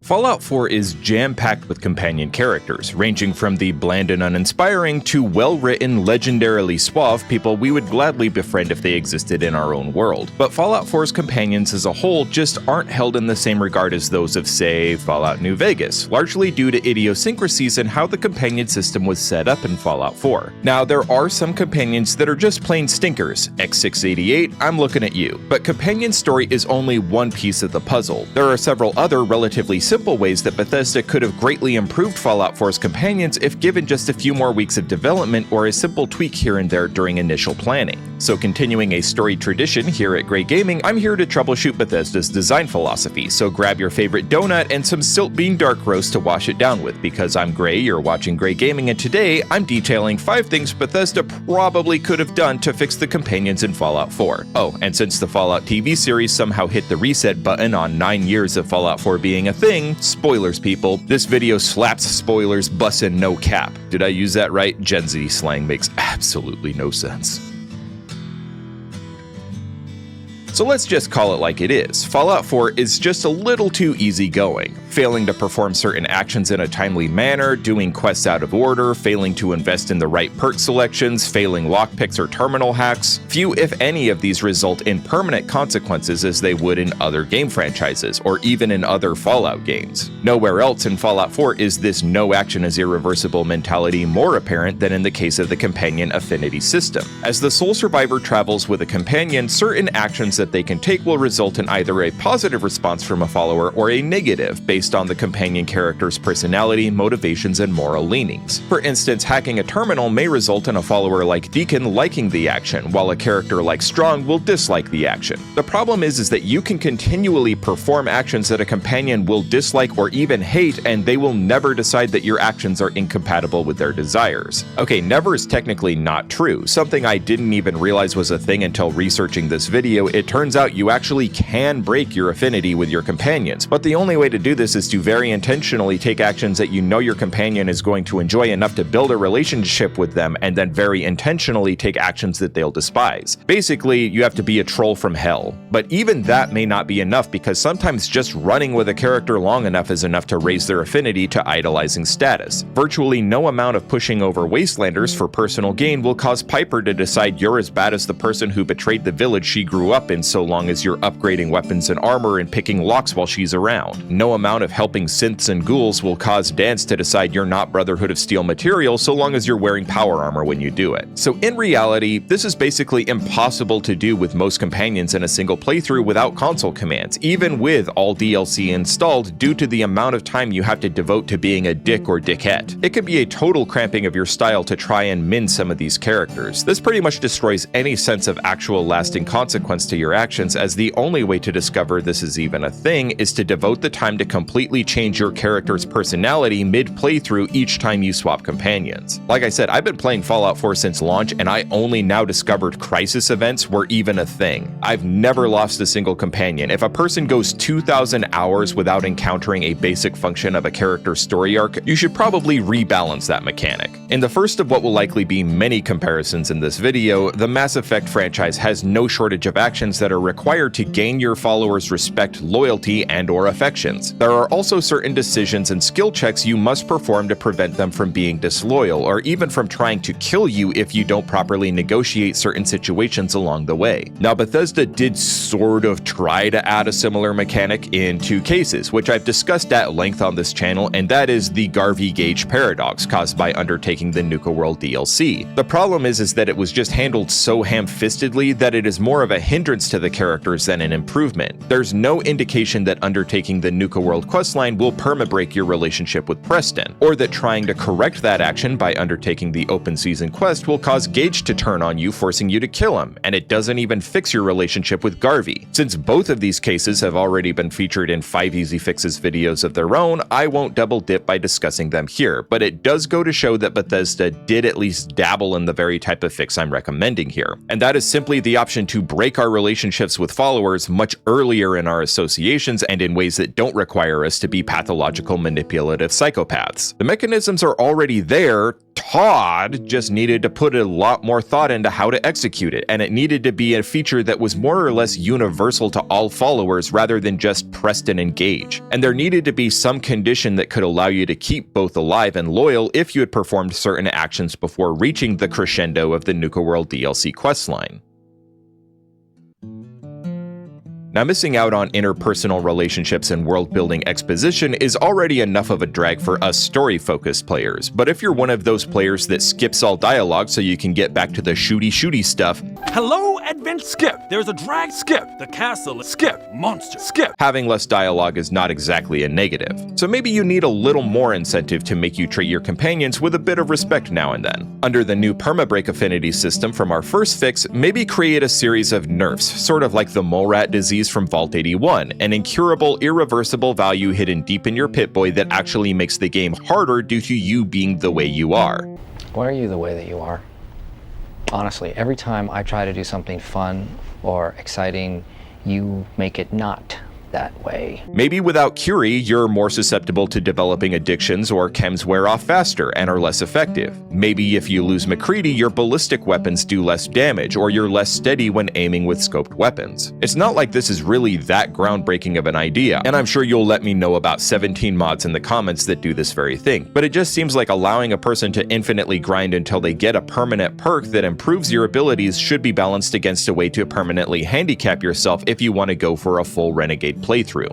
Fallout 4 is jam-packed with companion characters, ranging from the bland and uninspiring to well-written, legendarily suave people we would gladly befriend if they existed in our own world. But Fallout 4's companions as a whole just aren't held in the same regard as those of, say, Fallout New Vegas, largely due to idiosyncrasies in how the companion system was set up in Fallout 4. Now, there are some companions that are just plain stinkers. X688, I'm looking at you. But companion story is only one piece of the puzzle. There are several other relatively simple ways that Bethesda could have greatly improved Fallout 4's companions if given just a few more weeks of development or a simple tweak here and there during initial planning. So continuing a storied tradition here at Grey Gaming, I'm here to troubleshoot Bethesda's design philosophy, so grab your favorite donut and some Silt Bean Dark Roast to wash it down with, because I'm Grey, you're watching Grey Gaming, and today I'm detailing 5 things Bethesda probably could have done to fix the companions in Fallout 4. Oh, and since the Fallout TV series somehow hit the reset button on 9 years of Fallout 4 being a thing, spoilers people, this video slaps spoilers bussin' no cap. Did I use that right? Gen Z slang makes absolutely no sense. So let's just call it like it is. Fallout 4 is just a little too easygoing. Failing to perform certain actions in a timely manner, doing quests out of order, failing to invest in the right perk selections, failing lockpicks or terminal hacks. Few, if any, of these result in permanent consequences as they would in other game franchises, or even in other Fallout games. Nowhere else in Fallout 4 is this no action is irreversible mentality more apparent than in the case of the companion Affinity system. As the sole survivor travels with a companion, certain actions that they can take will result in either a positive response from a follower or a negative based on the companion character's personality, motivations, and moral leanings. For instance, hacking a terminal may result in a follower like Deacon liking the action, while a character like Strong will dislike the action. The problem is that you can continually perform actions that a companion will dislike or even hate, and they will never decide that your actions are incompatible with their desires. Okay, never is technically not true. Something I didn't even realize was a thing until researching this video. It turns out you actually can break your affinity with your companions, but the only way to do this is to very intentionally take actions that you know your companion is going to enjoy enough to build a relationship with them, and then very intentionally take actions that they'll despise. Basically, you have to be a troll from hell. But even that may not be enough, because sometimes just running with a character long enough is enough to raise their affinity to idolizing status. Virtually no amount of pushing over wastelanders for personal gain will cause Piper to decide you're as bad as the person who betrayed the village she grew up in, so long as you're upgrading weapons and armor and picking locks while she's around. No amount of helping synths and ghouls will cause Dance to decide you're not Brotherhood of Steel material, so long as you're wearing power armor when you do it. So in reality, this is basically impossible to do with most companions in a single playthrough without console commands, even with all DLC installed, due to the amount of time you have to devote to being a dick or dickette. It could be a total cramping of your style to try and min some of these characters. This pretty much destroys any sense of actual lasting consequence to your actions, as the only way to discover this is even a thing is to devote the time to completely change your character's personality mid-playthrough each time you swap companions. Like I said, I've been playing Fallout 4 since launch, and I only now discovered crisis events were even a thing. I've never lost a single companion. If a person goes 2,000 hours without encountering a basic function of a character's story arc, you should probably rebalance that mechanic. In the first of what will likely be many comparisons in this video, the Mass Effect franchise has no shortage of actions that are required to gain your followers' respect, loyalty, and/or affections. There are also certain decisions and skill checks you must perform to prevent them from being disloyal, or even from trying to kill you if you don't properly negotiate certain situations along the way. Now, Bethesda did sort of try to add a similar mechanic in 2 cases, which I've discussed at length on this channel, and that is the Garvey Gauge paradox caused by undertaking the Nuka World DLC. The problem is that it was just handled so ham-fistedly that it is more of a hindrance to the characters than an improvement. There's no indication that undertaking the Nuka World questline will perma-break your relationship with Preston, or that trying to correct that action by undertaking the open season quest will cause Gage to turn on you, forcing you to kill him, and it doesn't even fix your relationship with Garvey. Since both of these cases have already been featured in 5 Easy Fixes videos of their own, I won't double dip by discussing them here, but it does go to show that Bethesda did at least dabble in the very type of fix I'm recommending here, and that is simply the option to break our relationship relationships with followers much earlier in our associations and in ways that don't require us to be pathological manipulative psychopaths. The mechanisms are already there. Todd just needed to put a lot more thought into how to execute it, and it needed to be a feature that was more or less universal to all followers rather than just pressed and engage. And there needed to be some condition that could allow you to keep both alive and loyal if you had performed certain actions before reaching the crescendo of the Nuka World DLC questline. Now, missing out on interpersonal relationships and world-building exposition is already enough of a drag for us story-focused players, but if you're one of those players that skips all dialogue so you can get back to the shooty stuff, hello, advent skip, there's a drag skip, the castle skip, monster skip, having less dialogue is not exactly a negative. So maybe you need a little more incentive to make you treat your companions with a bit of respect now and then. Under the new permabreak affinity system from our first fix, maybe create a series of nerfs, sort of like the mole rat disease from Vault 81, an incurable, irreversible value hidden deep in your Pip-Boy that actually makes the game harder due to you being the way you are. Why are you the way that you are? Honestly, every time I try to do something fun or exciting, you make it not that way. Maybe without Curie, you're more susceptible to developing addictions or chems wear off faster and are less effective. Maybe if you lose McCready, your ballistic weapons do less damage, or you're less steady when aiming with scoped weapons. It's not like this is really that groundbreaking of an idea, and I'm sure you'll let me know about 17 mods in the comments that do this very thing, but it just seems like allowing a person to infinitely grind until they get a permanent perk that improves your abilities should be balanced against a way to permanently handicap yourself if you want to go for a full Renegade playthrough.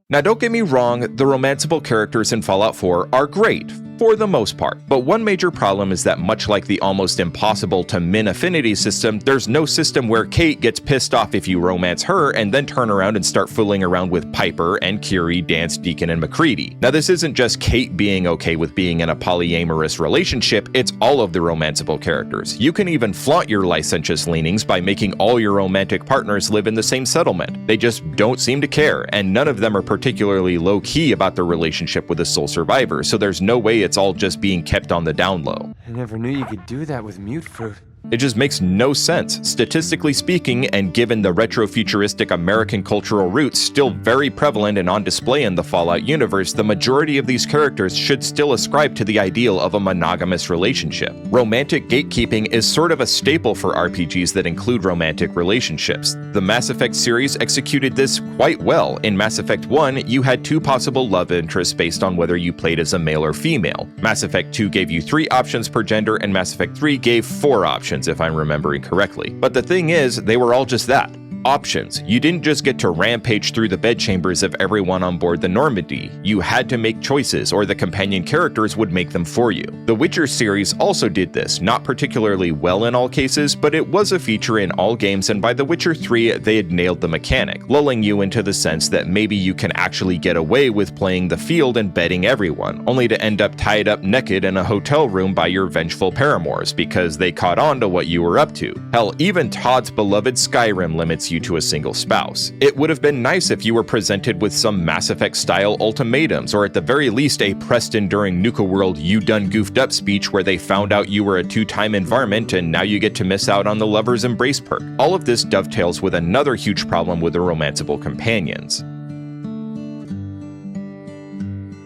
Now, don't get me wrong, the romanceable characters in Fallout 4 are great, for the most part, but one major problem is that much like the almost impossible to min affinity system, there's no system where Kate gets pissed off if you romance her and then turn around and start fooling around with Piper and Curie, Dance, Deacon, and McCready. Now, this isn't just Kate being okay with being in a polyamorous relationship, it's all of the romanceable characters. You can even flaunt your licentious leanings by making all your romantic partners live in the same settlement. They just don't seem to care, and none of them are particularly low-key about their relationship with a sole survivor, so there's no way it's all just being kept on the down low. I never knew you could do that with mute fruit. It just makes no sense, statistically speaking, and given the retrofuturistic American cultural roots still very prevalent and on display in the Fallout universe, the majority of these characters should still ascribe to the ideal of a monogamous relationship. Romantic gatekeeping is sort of a staple for RPGs that include romantic relationships. The Mass Effect series executed this quite well. In Mass Effect 1, you had 2 possible love interests based on whether you played as a male or female. Mass Effect 2 gave you 3 options per gender, and Mass Effect 3 gave 4 options, if I'm remembering correctly. But the thing is, they were all just that. Options. You didn't just get to rampage through the bedchambers of everyone on board the Normandy. You had to make choices, or the companion characters would make them for you. The Witcher series also did this, not particularly well in all cases, but it was a feature in all games, and by The Witcher 3, they had nailed the mechanic, lulling you into the sense that maybe you can actually get away with playing the field and bedding everyone, only to end up tied up naked in a hotel room by your vengeful paramours, because they caught on to what you were up to. Hell, even Todd's beloved Skyrim limits you to a single spouse. It would have been nice if you were presented with some Mass Effect style ultimatums, or at the very least a Preston during Nuka World "you done goofed up" speech where they found out you were a 2-time environment and now you get to miss out on the Lover's Embrace perk. All of this dovetails with another huge problem with the romanceable companions.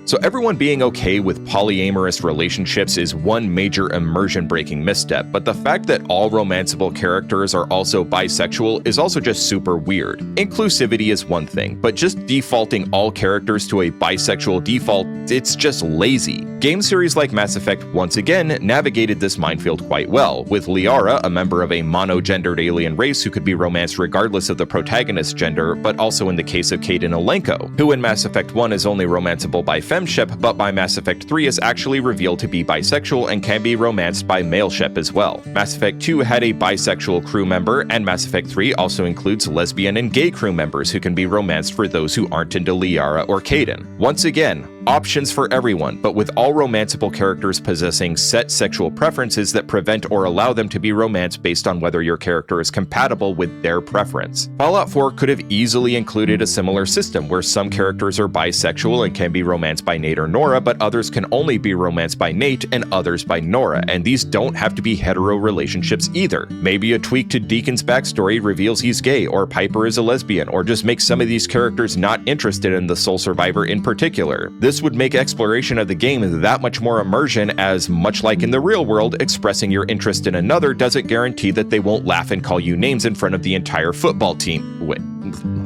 So everyone being okay with polyamorous relationships is one major immersion-breaking misstep, but the fact that all romanceable characters are also bisexual is also just super weird. Inclusivity is one thing, but just defaulting all characters to a bisexual default, it's just lazy. Game series like Mass Effect once again navigated this minefield quite well, with Liara, a member of a monogendered alien race who could be romanced regardless of the protagonist's gender, but also in the case of Kaidan Alenko, who in Mass Effect 1 is only romanceable by femship, but by Mass Effect 3 is actually revealed to be bisexual and can be romanced by maleship as well. Mass Effect 2 had a bisexual crew member, and Mass Effect 3 also includes lesbian and gay crew members who can be romanced for those who aren't into Liara or Kaidan. Once again, options for everyone, but with all romanceable characters possessing set sexual preferences that prevent or allow them to be romanced based on whether your character is compatible with their preference. Fallout 4 could have easily included a similar system where some characters are bisexual and can be romanced by Nate or Nora, but others can only be romanced by Nate and others by Nora, and these don't have to be hetero relationships either. Maybe a tweak to Deacon's backstory reveals he's gay, or Piper is a lesbian, or just makes some of these characters not interested in the sole survivor in particular. This would make exploration of the game that much more immersion, as much like in the real world, expressing your interest in another doesn't guarantee that they won't laugh and call you names in front of the entire football team. Wait,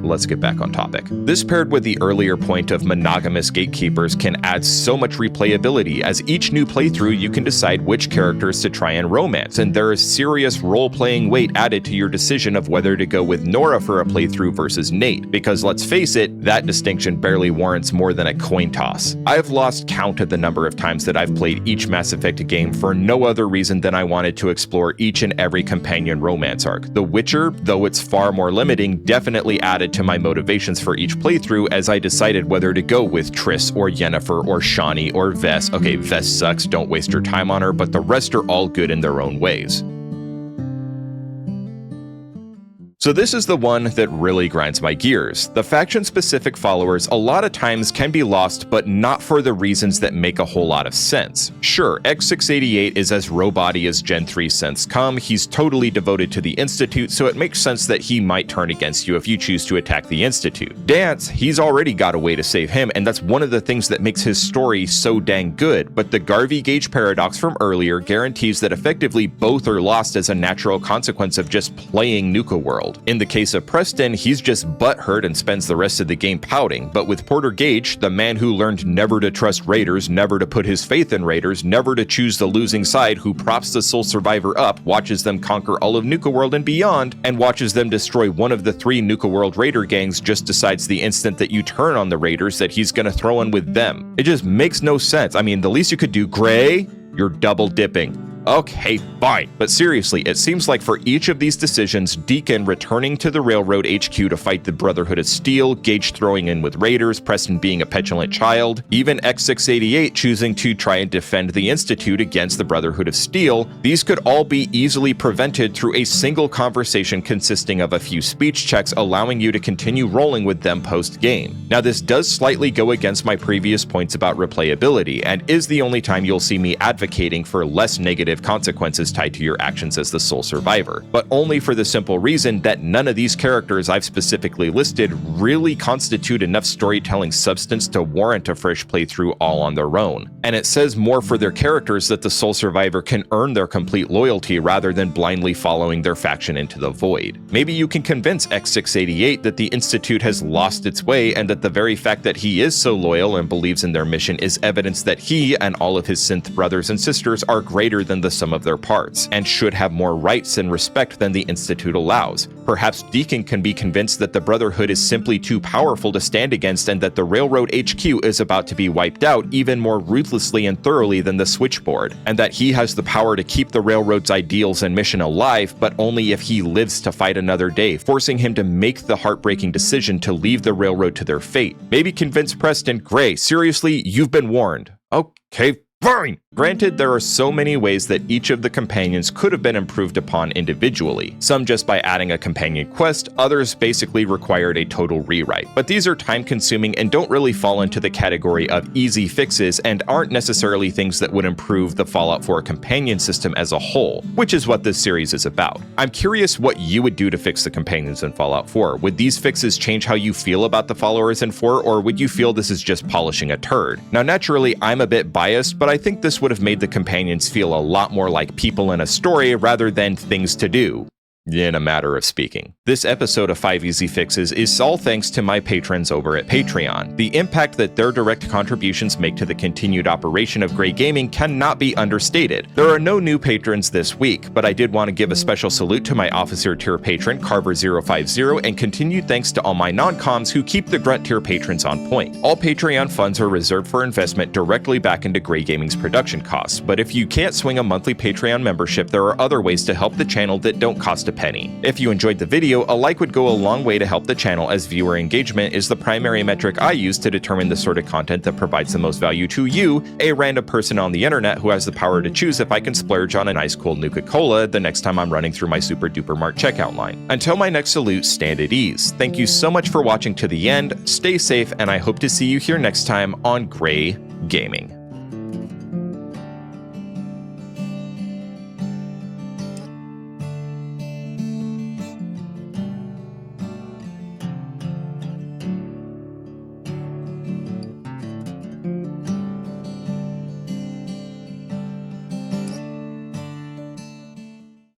let's get back on topic. This paired with the earlier point of monogamous gatekeepers can add so much replayability, as each new playthrough you can decide which characters to try and romance, and there is serious role-playing weight added to your decision of whether to go with Nora for a playthrough versus Nate, because let's face it, that distinction barely warrants more than a coin toss. I've lost count of the number of times that I've played each Mass Effect game for no other reason than I wanted to explore each and every companion romance arc. The Witcher, though it's far more limiting, definitely added to my motivations for each playthrough as I decided whether to go with Triss or Yennefer or Shani or Vess. Okay, Vess sucks, don't waste your time on her, but the rest are all good in their own ways. So this is the one that really grinds my gears. The faction-specific followers a lot of times can be lost, but not for the reasons that make a whole lot of sense. Sure, X688 is as robot-y as Gen 3 synths come, he's totally devoted to the Institute, so it makes sense that he might turn against you if you choose to attack the Institute. Dance, he's already got a way to save him, and that's one of the things that makes his story so dang good, but the Garvey-Gage paradox from earlier guarantees that effectively both are lost as a natural consequence of just playing Nuka World. In the case of Preston, he's just butthurt and spends the rest of the game pouting, but with Porter Gage, the man who learned never to trust raiders, never to put his faith in raiders, never to choose the losing side, who props the sole survivor up, watches them conquer all of Nuka World and beyond, and watches them destroy one of the 3 Nuka World raider gangs, just decides the instant that you turn on the raiders that he's gonna throw in with them. It just makes no sense. I mean, the least you could do, Gray, you're double dipping. Okay, fine. But seriously, it seems like for each of these decisions, Deacon returning to the Railroad HQ to fight the Brotherhood of Steel, Gage throwing in with Raiders, Preston being a petulant child, even X688 choosing to try and defend the Institute against the Brotherhood of Steel, these could all be easily prevented through a single conversation consisting of a few speech checks, allowing you to continue rolling with them post-game. Now, this does slightly go against my previous points about replayability, and is the only time you'll see me advocating for less negative consequences tied to your actions as the sole survivor, but only for the simple reason that none of these characters I've specifically listed really constitute enough storytelling substance to warrant a fresh playthrough all on their own. And it says more for their characters that the sole survivor can earn their complete loyalty rather than blindly following their faction into the void. Maybe you can convince X688 that the Institute has lost its way and that the very fact that he is so loyal and believes in their mission is evidence that he and all of his synth brothers and sisters are greater than the sum of their parts, and should have more rights and respect than the Institute allows. Perhaps Deacon can be convinced that the Brotherhood is simply too powerful to stand against and that the Railroad HQ is about to be wiped out even more ruthlessly and thoroughly than the Switchboard, and that he has the power to keep the Railroad's ideals and mission alive, but only if he lives to fight another day, forcing him to make the heartbreaking decision to leave the Railroad to their fate. Maybe convince Preston, Gray, seriously, you've been warned. Okay, fine! Granted, there are so many ways that each of the companions could have been improved upon individually, some just by adding a companion quest, others basically required a total rewrite. But these are time-consuming and don't really fall into the category of easy fixes and aren't necessarily things that would improve the Fallout 4 companion system as a whole, which is what this series is about. I'm curious what you would do to fix the companions in Fallout 4. Would these fixes change how you feel about the followers in 4, or would you feel this is just polishing a turd? Now, naturally, I'm a bit biased, but I think this would have made the companions feel a lot more like people in a story rather than things to do, in a matter of speaking. This episode of 5 Easy Fixes is all thanks to my patrons over at Patreon. The impact that their direct contributions make to the continued operation of Grey Gaming cannot be understated. There are no new patrons this week, but I did want to give a special salute to my officer tier patron Carver050 and continued thanks to all my non-coms who keep the grunt tier patrons on point. All Patreon funds are reserved for investment directly back into Grey Gaming's production costs, but if you can't swing a monthly Patreon membership, there are other ways to help the channel that don't cost a penny. If you enjoyed the video, a like would go a long way to help the channel, as viewer engagement is the primary metric I use to determine the sort of content that provides the most value to you, a random person on the internet who has the power to choose if I can splurge on a nice cold Nuka-Cola the next time I'm running through my super duper mart checkout line. Until my next salute, stand at ease. Thank you so much for watching to the end, stay safe, and I hope to see you here next time on Gray Gaming.